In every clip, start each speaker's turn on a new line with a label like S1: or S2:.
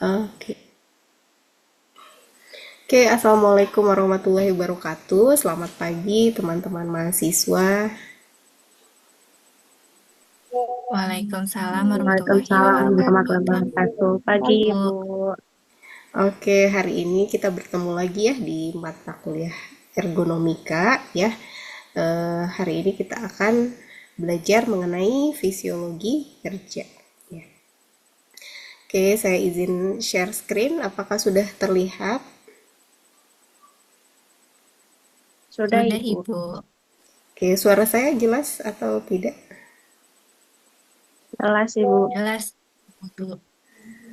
S1: Oke. Oke, Assalamualaikum warahmatullahi wabarakatuh. Selamat pagi teman-teman mahasiswa.
S2: Waalaikumsalam warahmatullahi
S3: Waalaikumsalam warahmatullahi
S2: wabarakatuh.
S3: wabarakatuh. Pagi,
S2: Bu,
S3: Ibu.
S1: Oke, hari ini kita bertemu lagi ya di mata kuliah ergonomika ya. Hari ini kita akan belajar mengenai fisiologi kerja. Ya. Oke, saya izin share screen. Apakah sudah terlihat?
S3: Sudah,
S2: sudah
S3: Ibu.
S2: Ibu.
S1: Oke, suara saya jelas atau tidak?
S3: Jelas, Ibu.
S2: Jelas, Bu.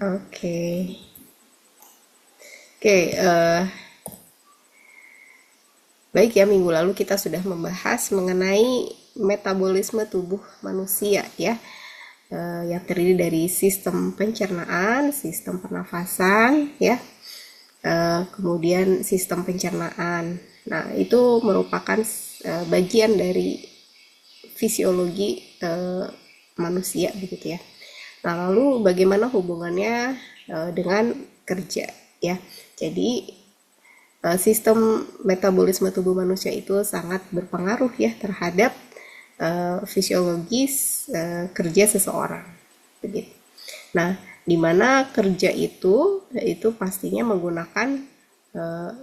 S1: Oke. Oke, baik ya, minggu lalu kita sudah membahas mengenai metabolisme tubuh manusia ya, yang terdiri dari sistem pencernaan, sistem pernafasan ya, kemudian sistem pencernaan. Nah, itu merupakan bagian dari fisiologi manusia begitu ya. Nah, lalu bagaimana hubungannya dengan kerja ya? Jadi sistem metabolisme tubuh manusia itu sangat berpengaruh ya terhadap fisiologis kerja seseorang. Begitu. Nah, di mana kerja itu pastinya menggunakan uh,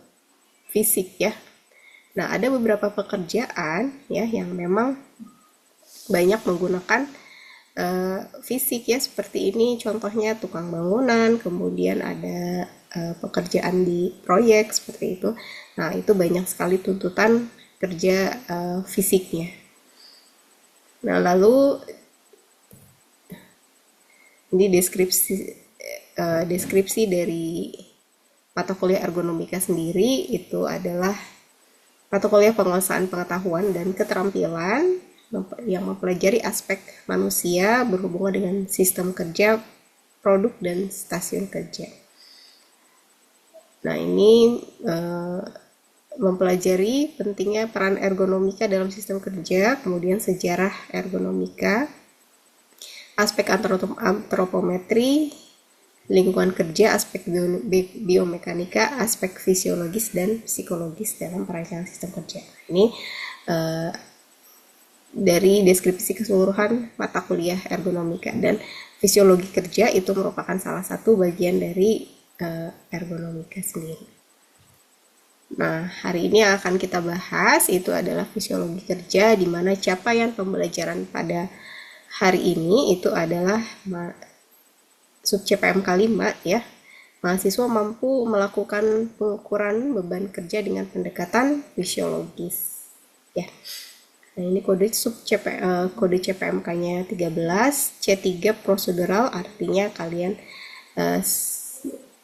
S1: fisik ya. Nah, ada beberapa pekerjaan ya yang memang banyak menggunakan fisik ya, seperti ini contohnya tukang bangunan, kemudian ada pekerjaan di proyek seperti itu. Nah, itu banyak sekali tuntutan kerja fisiknya. Nah, lalu ini deskripsi dari mata kuliah ergonomika sendiri itu adalah mata kuliah penguasaan pengetahuan dan keterampilan yang mempelajari aspek manusia berhubungan dengan sistem kerja, produk, dan stasiun kerja. Nah, ini mempelajari pentingnya peran ergonomika dalam sistem kerja, kemudian sejarah ergonomika, aspek antropometri, lingkungan kerja, aspek biomekanika, aspek fisiologis dan psikologis dalam perancangan sistem kerja. Ini uh, dari deskripsi keseluruhan mata kuliah ergonomika, dan fisiologi kerja itu merupakan salah satu bagian dari ergonomika sendiri. Nah, hari ini yang akan kita bahas itu adalah fisiologi kerja, di mana capaian pembelajaran pada hari ini itu adalah sub CPM K5 ya. Mahasiswa mampu melakukan pengukuran beban kerja dengan pendekatan fisiologis. Ya. Nah, ini kode kode CPMK-nya 13, C3 prosedural, artinya kalian uh,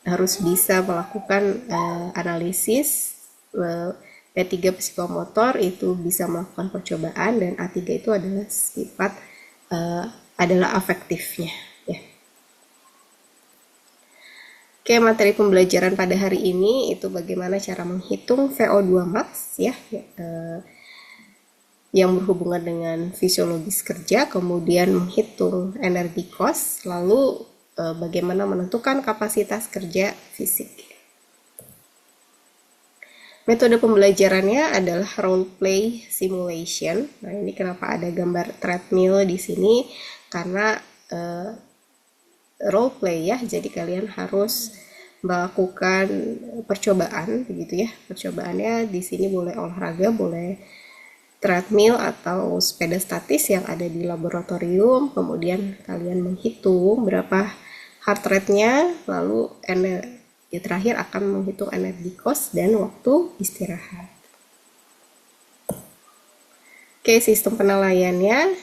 S1: harus bisa melakukan analisis. P3 psikomotor itu bisa melakukan percobaan, dan A3 itu adalah sifat adalah afektifnya ya. Oke, materi pembelajaran pada hari ini itu bagaimana cara menghitung VO2 max ya, yang berhubungan dengan fisiologis kerja, kemudian menghitung energi cost, lalu bagaimana menentukan kapasitas kerja fisik. Metode pembelajarannya adalah role play simulation. Nah, ini kenapa ada gambar treadmill di sini? Karena role play ya, jadi kalian harus melakukan percobaan begitu ya. Percobaannya di sini boleh olahraga, boleh treadmill atau sepeda statis yang ada di laboratorium, kemudian kalian menghitung berapa heart rate-nya, lalu terakhir akan menghitung energi cost dan waktu istirahat. Oke, sistem penilaiannya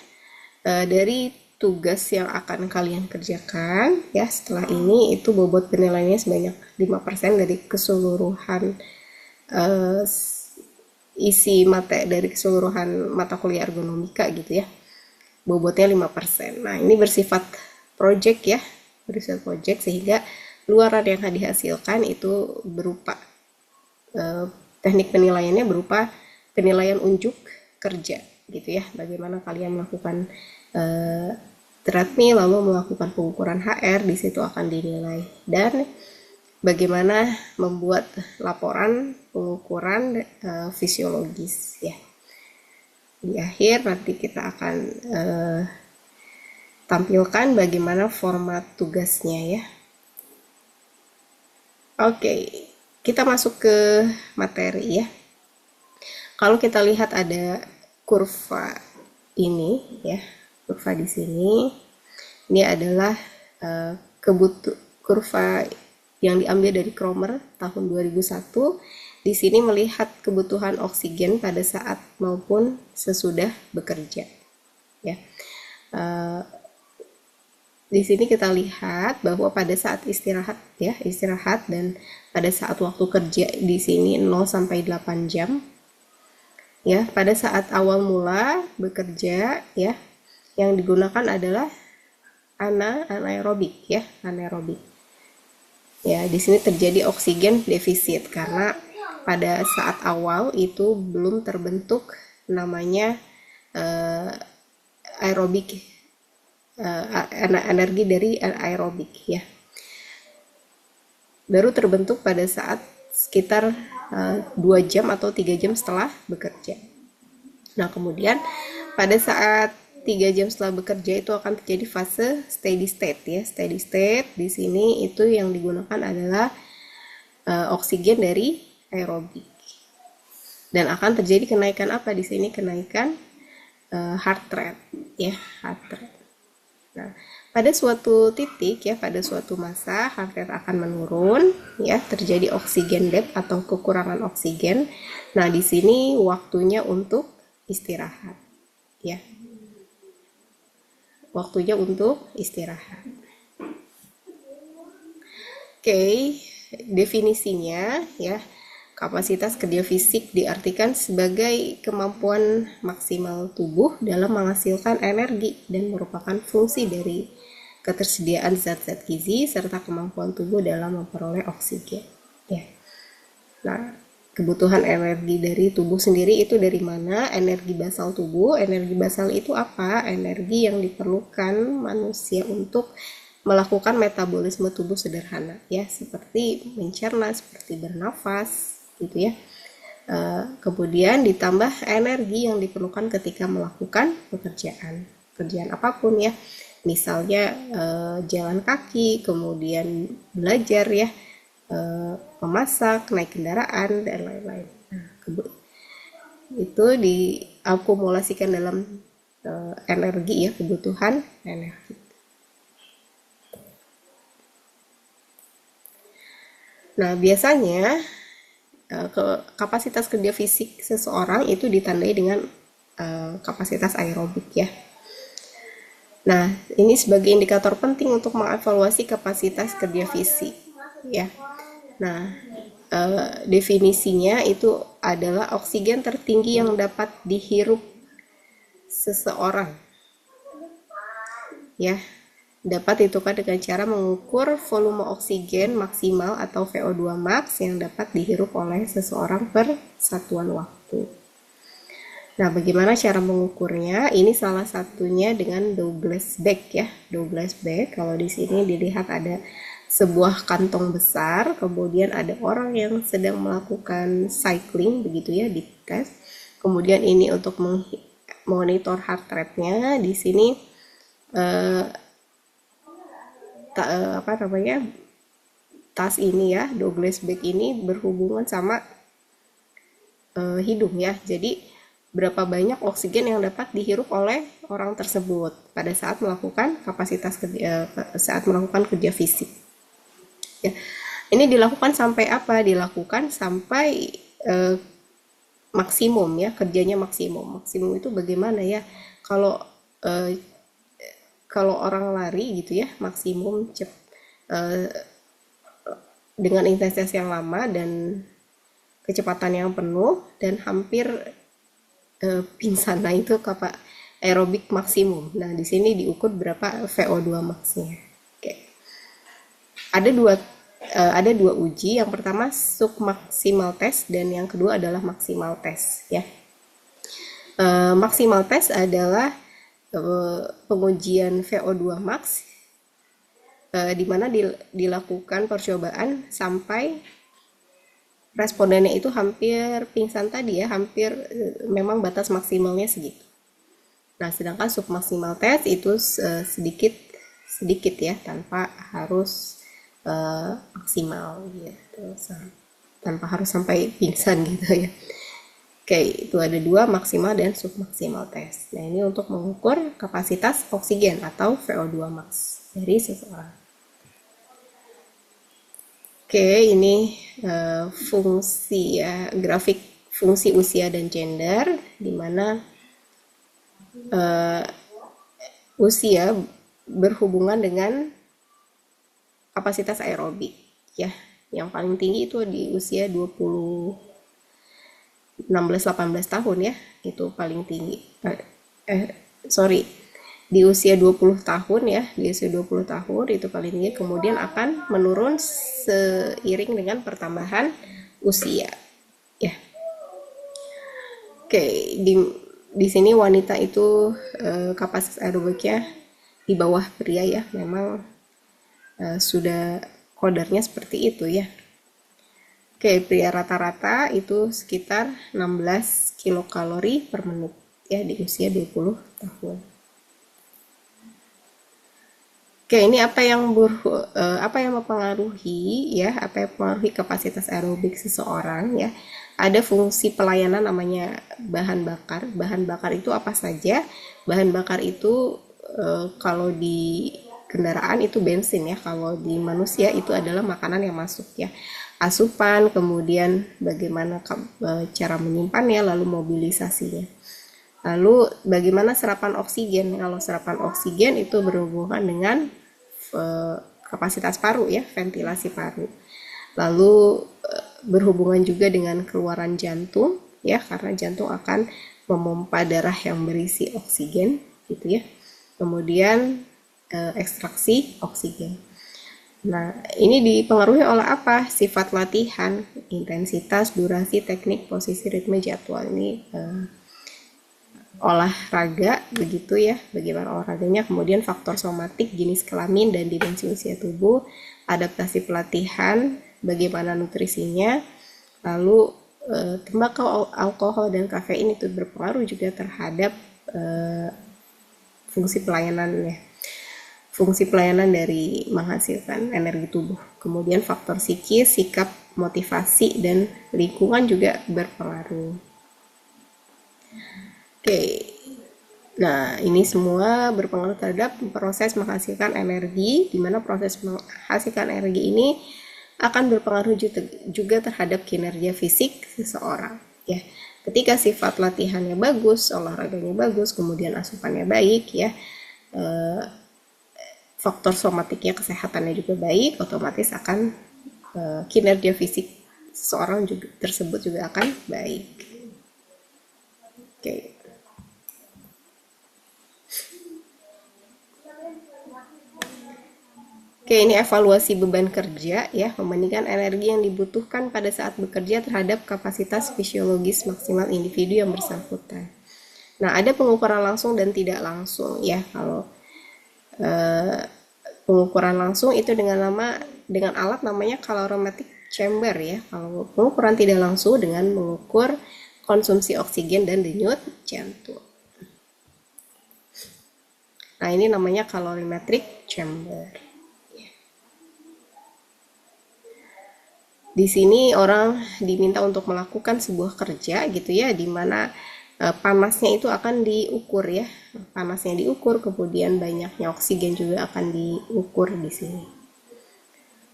S1: dari tugas yang akan kalian kerjakan ya setelah ini, itu bobot penilaiannya sebanyak 5% dari keseluruhan uh, isi dari keseluruhan mata kuliah ergonomika gitu ya. Bobotnya 5%. Nah, ini bersifat project ya, bersifat project, sehingga luaran yang dihasilkan itu berupa teknik penilaiannya berupa penilaian unjuk kerja gitu ya. Bagaimana kalian melakukan treadmill lalu melakukan pengukuran HR, di situ akan dinilai. Dan bagaimana membuat laporan pengukuran fisiologis ya. Di akhir nanti kita akan tampilkan bagaimana format tugasnya ya. Oke, kita masuk ke materi ya. Kalau kita lihat ada kurva ini ya, kurva di sini, ini adalah kurva yang diambil dari Kromer tahun 2001. Di sini melihat kebutuhan oksigen pada saat maupun sesudah bekerja. Ya, di sini kita lihat bahwa pada saat istirahat ya, istirahat dan pada saat waktu kerja di sini 0 sampai 8 jam. Ya, pada saat awal mula bekerja ya, yang digunakan adalah anaerobik ya, anaerobik. Ya, di sini terjadi oksigen defisit karena pada saat awal itu belum terbentuk namanya aerobik, energi dari aerobik ya. Baru terbentuk pada saat sekitar 2 jam atau 3 jam setelah bekerja. Nah, kemudian pada saat 3 jam setelah bekerja itu akan terjadi fase steady state ya. Steady state di sini itu yang digunakan adalah oksigen dari aerobik. Dan akan terjadi kenaikan apa di sini? Kenaikan heart rate ya, heart rate. Nah, pada suatu titik ya, pada suatu masa heart rate akan menurun ya, terjadi oksigen debt atau kekurangan oksigen. Nah, di sini waktunya untuk istirahat ya. Waktunya untuk istirahat. Oke, definisinya ya. Kapasitas kerja fisik diartikan sebagai kemampuan maksimal tubuh dalam menghasilkan energi dan merupakan fungsi dari ketersediaan zat-zat gizi serta kemampuan tubuh dalam memperoleh oksigen. Ya. Nah, kebutuhan energi dari tubuh sendiri itu dari mana? Energi basal tubuh. Energi basal itu apa? Energi yang diperlukan manusia untuk melakukan metabolisme tubuh sederhana ya, seperti mencerna, seperti bernafas gitu ya. Kemudian ditambah energi yang diperlukan ketika melakukan pekerjaan apapun ya, misalnya jalan kaki, kemudian belajar ya, memasak, naik kendaraan dan lain-lain. Nah, itu diakumulasikan dalam energi ya, kebutuhan energi. Nah, biasanya kapasitas kerja fisik seseorang itu ditandai dengan kapasitas aerobik ya. Nah, ini sebagai indikator penting untuk mengevaluasi kapasitas kerja fisik ya. Nah, definisinya itu adalah oksigen tertinggi yang dapat dihirup seseorang ya. Dapat ditentukan dengan cara mengukur volume oksigen maksimal atau VO2 max yang dapat dihirup oleh seseorang per satuan waktu. Nah, bagaimana cara mengukurnya? Ini salah satunya dengan Douglas bag ya. Douglas bag, kalau di sini dilihat ada sebuah kantong besar, kemudian ada orang yang sedang melakukan cycling begitu ya, di tes. Kemudian ini untuk monitor heart rate-nya. Di sini tas ini ya, Douglas bag ini berhubungan sama hidung ya. Jadi berapa banyak oksigen yang dapat dihirup oleh orang tersebut pada saat melakukan saat melakukan kerja fisik. Ya. Ini dilakukan sampai apa? Dilakukan sampai maksimum ya, kerjanya maksimum. Maksimum itu bagaimana ya? Kalau orang lari gitu ya, maksimum dengan intensitas yang lama dan kecepatan yang penuh dan hampir pingsan. Nah, itu aerobik maksimum. Nah, di sini diukur berapa VO2 max-nya. Oke. Ada dua uji. Yang pertama submaksimal test dan yang kedua adalah maksimal test ya. Maksimal test adalah pengujian VO2 max, di mana dilakukan percobaan sampai respondennya itu hampir pingsan tadi ya, hampir memang batas maksimalnya segitu. Nah, sedangkan submaksimal test itu sedikit ya, tanpa harus maksimal gitu, tanpa harus sampai pingsan gitu ya. Oke, itu ada dua, maksimal dan submaksimal test. Nah, ini untuk mengukur kapasitas oksigen atau VO2 max dari seseorang. Oke, ini fungsi ya, grafik fungsi usia dan gender, di mana usia berhubungan dengan kapasitas aerobik ya. Yang paling tinggi itu di usia 16-18 tahun ya, itu paling tinggi. Di usia 20 tahun ya, di usia 20 tahun itu paling tinggi, kemudian akan menurun seiring dengan pertambahan usia ya. Oke, di sini wanita itu kapasitas aerobiknya di bawah pria ya, memang sudah kodarnya seperti itu ya. Oke, pria rata-rata itu sekitar 16 kilokalori per menit ya di usia 20 tahun. Oke, ini apa yang mempengaruhi ya, apa yang mempengaruhi kapasitas aerobik seseorang ya. Ada fungsi pelayanan namanya bahan bakar. Bahan bakar itu apa saja? Bahan bakar itu kalau di kendaraan itu bensin ya, kalau di manusia itu adalah makanan yang masuk ya. Asupan, kemudian bagaimana cara menyimpannya, lalu mobilisasinya. Lalu bagaimana serapan oksigen? Kalau serapan oksigen itu berhubungan dengan kapasitas paru ya, ventilasi paru. Lalu berhubungan juga dengan keluaran jantung ya, karena jantung akan memompa darah yang berisi oksigen gitu ya. Kemudian ekstraksi oksigen. Nah, ini dipengaruhi oleh apa? Sifat latihan, intensitas, durasi, teknik, posisi, ritme, jadwal. Ini olahraga begitu ya, bagaimana olahraganya, kemudian faktor somatik, jenis kelamin dan dimensi usia tubuh, adaptasi pelatihan, bagaimana nutrisinya, lalu tembakau, alkohol dan kafein itu berpengaruh juga terhadap fungsi pelayanannya, fungsi pelayanan dari menghasilkan energi tubuh. Kemudian faktor psikis, sikap, motivasi dan lingkungan juga berpengaruh. Oke, nah ini semua berpengaruh terhadap proses menghasilkan energi, di mana proses menghasilkan energi ini akan berpengaruh juga terhadap kinerja fisik seseorang. Ya, ketika sifat latihannya bagus, olahraganya bagus, kemudian asupannya baik, ya, faktor somatiknya, kesehatannya juga baik, otomatis akan kinerja fisik seseorang juga tersebut juga akan baik. Oke. Oke, ini evaluasi beban kerja ya, membandingkan energi yang dibutuhkan pada saat bekerja terhadap kapasitas fisiologis maksimal individu yang bersangkutan. Nah, ada pengukuran langsung dan tidak langsung ya. Kalau pengukuran langsung itu dengan alat namanya calorimetric chamber ya. Kalau pengukuran tidak langsung dengan mengukur konsumsi oksigen dan denyut jantung. Nah, ini namanya calorimetric chamber. Di sini orang diminta untuk melakukan sebuah kerja gitu ya, di mana panasnya itu akan diukur ya, panasnya diukur, kemudian banyaknya oksigen juga akan diukur di sini.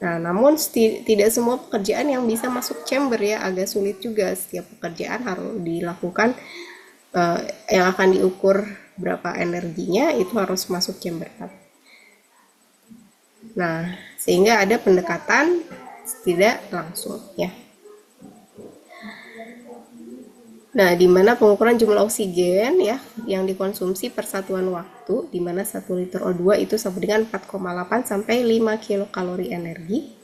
S1: Nah, namun tidak semua pekerjaan yang bisa masuk chamber ya, agak sulit juga. Setiap pekerjaan harus dilakukan yang akan diukur berapa energinya itu harus masuk chamber. Nah, sehingga ada pendekatan tidak langsung ya. Nah, di mana pengukuran jumlah oksigen ya yang dikonsumsi per satuan waktu, di mana 1 liter O2 itu sama dengan 4,8 sampai 5 kilokalori energi.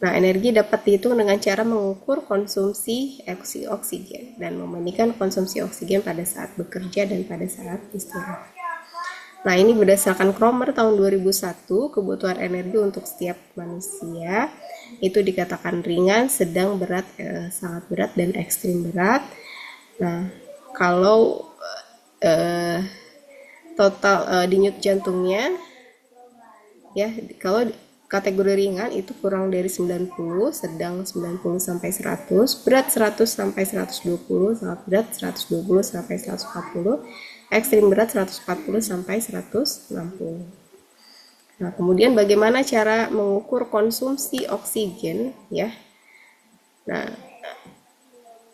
S1: Nah, energi dapat dihitung dengan cara mengukur konsumsi oksigen dan membandingkan konsumsi oksigen pada saat bekerja dan pada saat istirahat. Nah, ini berdasarkan Kromer tahun 2001, kebutuhan energi untuk setiap manusia itu dikatakan ringan, sedang berat, sangat berat, dan ekstrim berat. Nah, kalau total denyut jantungnya, ya, kalau kategori ringan itu kurang dari 90, sedang 90 sampai 100, berat 100 sampai 120, sangat berat 120 sampai 140, ekstrim berat 140 sampai 160. Nah, kemudian bagaimana cara mengukur konsumsi oksigen, ya? Nah,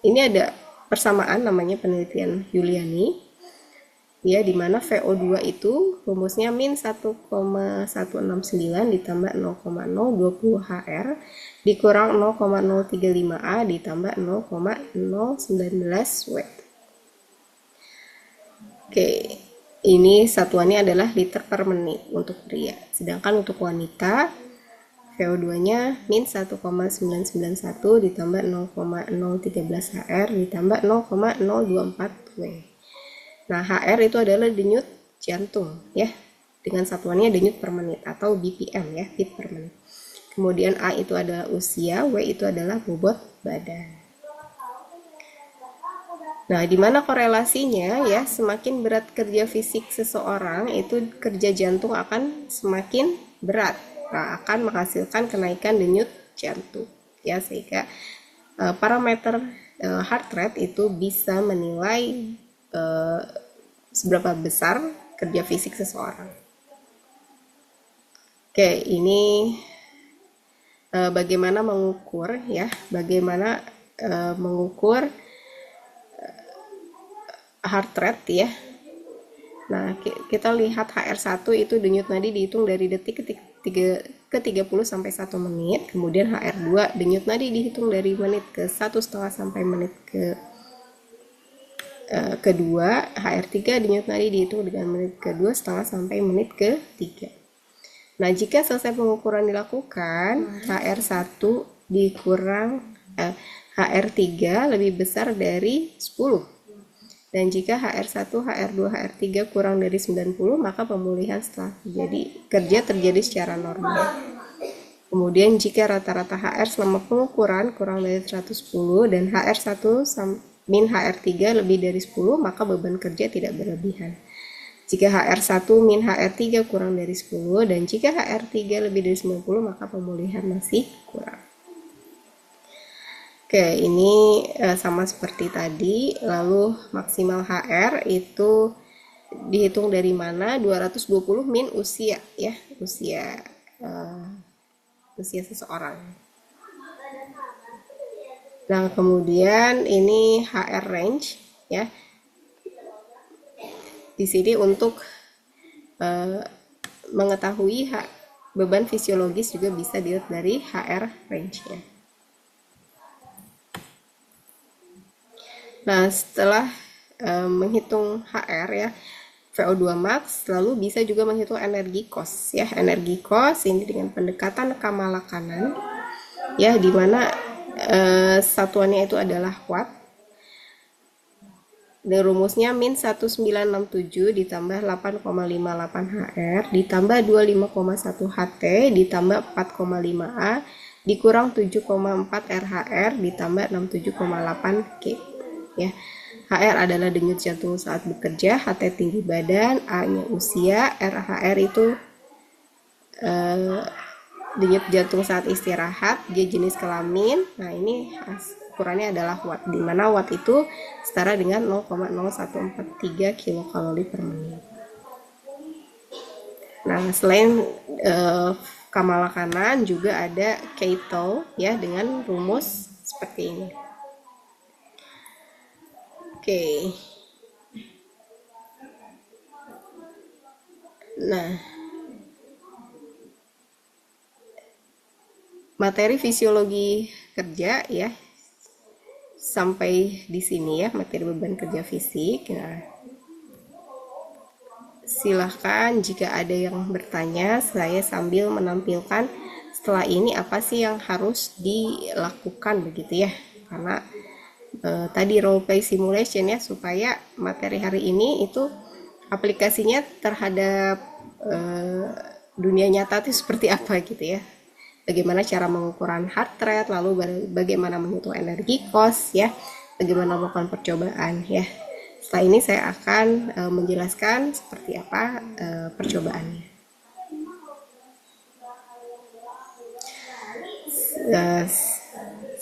S1: ini ada persamaan, namanya penelitian Yuliani, ya, di mana VO2 itu rumusnya min 1,169 ditambah 0,020 Hr dikurang 0,035 A ditambah 0,019 W. Oke, ini satuannya adalah liter per menit untuk pria. Sedangkan untuk wanita, VO2-nya min 1,991 ditambah 0,013 Hr ditambah 0,024 W. Nah, HR itu adalah denyut jantung, ya, dengan satuannya denyut per menit atau BPM, ya, beat per menit. Kemudian A itu adalah usia, W itu adalah bobot badan. Nah, di mana korelasinya, ya, semakin berat kerja fisik seseorang itu kerja jantung akan semakin berat. Nah, akan menghasilkan kenaikan denyut jantung, ya, sehingga parameter heart rate itu bisa menilai seberapa besar kerja fisik seseorang. Oke, ini bagaimana mengukur, ya, bagaimana mengukur heart rate, ya. Nah, kita lihat HR1 itu denyut nadi dihitung dari detik ke 30 sampai 1 menit. Kemudian HR2 denyut nadi dihitung dari menit ke 1,5 sampai menit kedua. HR3 denyut nadi dihitung dengan menit ke-2 setengah sampai menit ke-3. Nah, jika selesai pengukuran dilakukan, HR1 dikurang HR3 lebih besar dari 10. Dan jika HR1, HR2, HR3 kurang dari 90, maka pemulihan setelah kerja terjadi secara normal. Kemudian jika rata-rata HR selama pengukuran kurang dari 110 dan HR1 min HR3 lebih dari 10, maka beban kerja tidak berlebihan. Jika HR1 min HR3 kurang dari 10 dan jika HR3 lebih dari 90, maka pemulihan masih kurang. Oke, ini sama seperti tadi. Lalu maksimal HR itu dihitung dari mana? 220 min usia, ya, usia seseorang. Nah, kemudian ini HR range, ya. Di sini untuk mengetahui beban fisiologis juga bisa dilihat dari HR range-nya. Nah, setelah menghitung HR, ya, VO2 max, lalu bisa juga menghitung energi cost, ya. Energi cost ini dengan pendekatan Kamala kanan, ya, di mana satuannya itu adalah watt. Dan rumusnya min 1967 ditambah 8,58 HR ditambah 25,1 HT ditambah 4,5 A dikurang 7,4 RHR ditambah 67,8 K, ya. HR adalah denyut jantung saat bekerja, HT tinggi badan, A-nya usia, RHR itu denyut jantung saat istirahat, G jenis kelamin. Nah, ini ukurannya adalah watt, di mana watt itu setara dengan 0,0143 kilokalori per menit. Nah, selain Kamala kanan juga ada Keito, ya, dengan rumus seperti ini. Oke. Nah, materi fisiologi kerja, ya, sampai di sini, ya, materi beban kerja fisik. Nah, silahkan jika ada yang bertanya, saya sambil menampilkan setelah ini apa sih yang harus dilakukan, begitu, ya, karena tadi role play simulation, ya, supaya materi hari ini itu aplikasinya terhadap dunia nyata itu seperti apa gitu ya. Bagaimana cara mengukuran heart rate, lalu bagaimana menghitung energi cost ya, bagaimana melakukan percobaan ya. Setelah ini saya akan menjelaskan seperti apa percobaannya.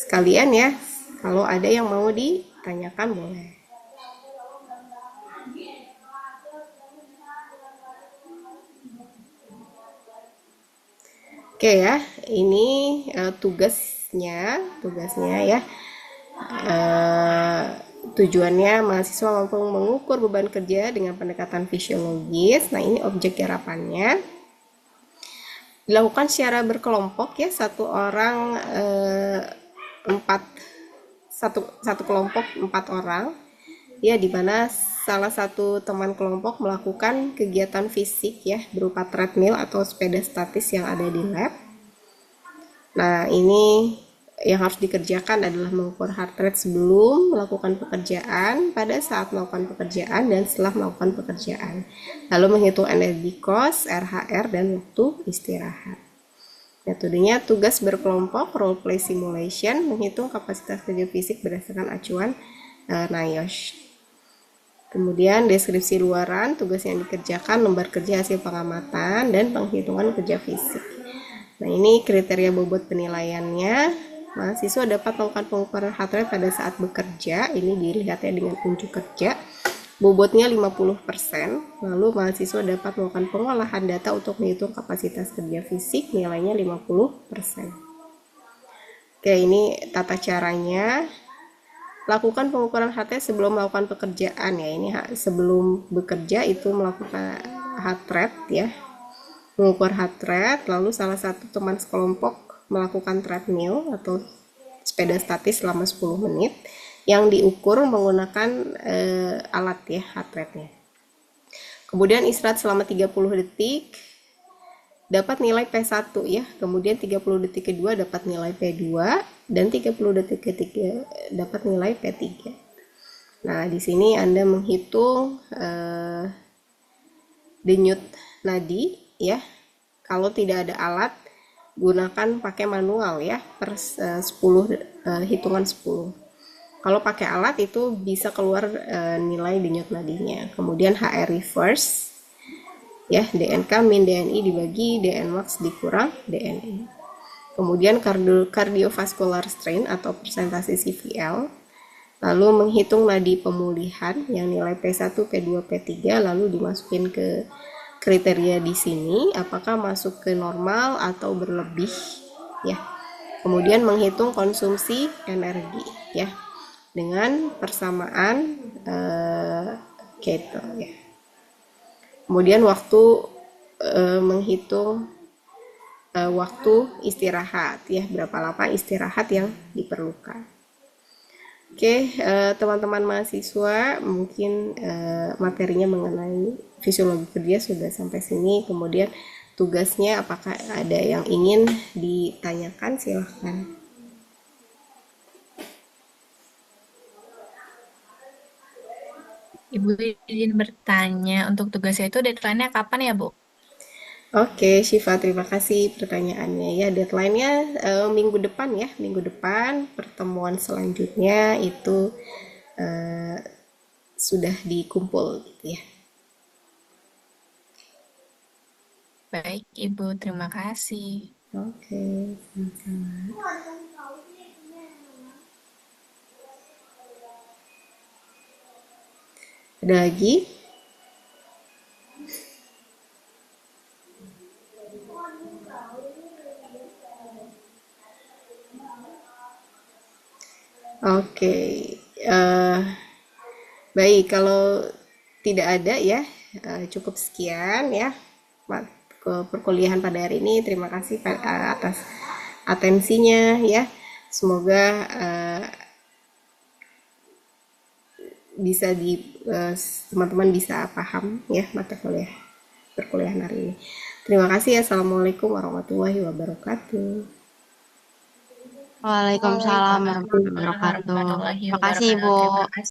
S1: Sekalian ya, kalau ada yang mau ditanyakan boleh. Oke ya, ini tugasnya ya. Tujuannya mahasiswa mampu mengukur beban kerja dengan pendekatan fisiologis. Nah, ini objek garapannya. Dilakukan secara berkelompok ya, satu orang satu kelompok 4 orang ya, di mana salah satu teman kelompok melakukan kegiatan fisik ya berupa treadmill atau sepeda statis yang ada di lab. Nah, ini yang harus dikerjakan adalah mengukur heart rate sebelum melakukan pekerjaan, pada saat melakukan pekerjaan, dan setelah melakukan pekerjaan. Lalu menghitung energi cost, RHR, dan waktu istirahat. Metodenya tugas berkelompok, role play simulation, menghitung kapasitas kerja fisik berdasarkan acuan NIOSH. Kemudian deskripsi luaran, tugas yang dikerjakan, lembar kerja hasil pengamatan, dan penghitungan kerja fisik. Nah, ini kriteria bobot penilaiannya. Mahasiswa dapat melakukan pengukuran heart rate pada saat bekerja. Ini dilihatnya dengan unjuk kerja. Bobotnya 50%. Lalu mahasiswa dapat melakukan pengolahan data untuk menghitung kapasitas kerja fisik. Nilainya 50%. Oke, ini tata caranya. Lakukan pengukuran heart rate sebelum melakukan pekerjaan ya. Ini sebelum bekerja itu melakukan heart rate ya. Mengukur heart rate, lalu salah satu teman sekelompok melakukan treadmill atau sepeda statis selama 10 menit yang diukur menggunakan alat ya heart rate-nya. Kemudian istirahat selama 30 detik dapat nilai P1 ya. Kemudian 30 detik kedua dapat nilai P2 dan 30 detik ketiga dapat nilai P3. Nah, di sini Anda menghitung denyut nadi ya. Kalau tidak ada alat, gunakan pakai manual ya, per 10 hitungan 10. Kalau pakai alat itu bisa keluar nilai denyut nadinya. Kemudian HR reverse ya, DNK min DNI dibagi DN max dikurang DNI. Kemudian cardiovascular strain atau persentase CVL. Lalu menghitung nadi pemulihan yang nilai P1, P2, P3, lalu dimasukin ke kriteria di sini, apakah masuk ke normal atau berlebih ya. Kemudian menghitung konsumsi energi ya dengan persamaan keto ya. Kemudian waktu menghitung waktu istirahat ya, berapa lama istirahat yang diperlukan. Oke, teman-teman mahasiswa, mungkin materinya mengenai fisiologi kerja sudah sampai sini. Kemudian tugasnya apakah ada yang ingin ditanyakan, silahkan.
S2: Ibu izin bertanya, untuk tugasnya itu deadline-nya kapan ya, Bu?
S1: Oke, Syifa, terima kasih pertanyaannya ya. Deadline-nya minggu depan ya, minggu depan. Pertemuan selanjutnya itu sudah dikumpul gitu ya.
S2: Baik, Ibu, terima kasih.
S1: Oke, sama-sama. Ada lagi? Oke, baik, kalau tidak ada ya, cukup sekian ya perkuliahan pada hari ini. Terima kasih atas atensinya ya. Semoga bisa teman-teman bisa paham ya mata perkuliahan hari ini. Terima kasih. Assalamualaikum warahmatullahi wabarakatuh.
S3: Waalaikumsalam warahmatullahi wabarakatuh.
S2: Warahmatullahi
S3: Makasih, Ibu.
S2: wabarakatuh. Terima kasih.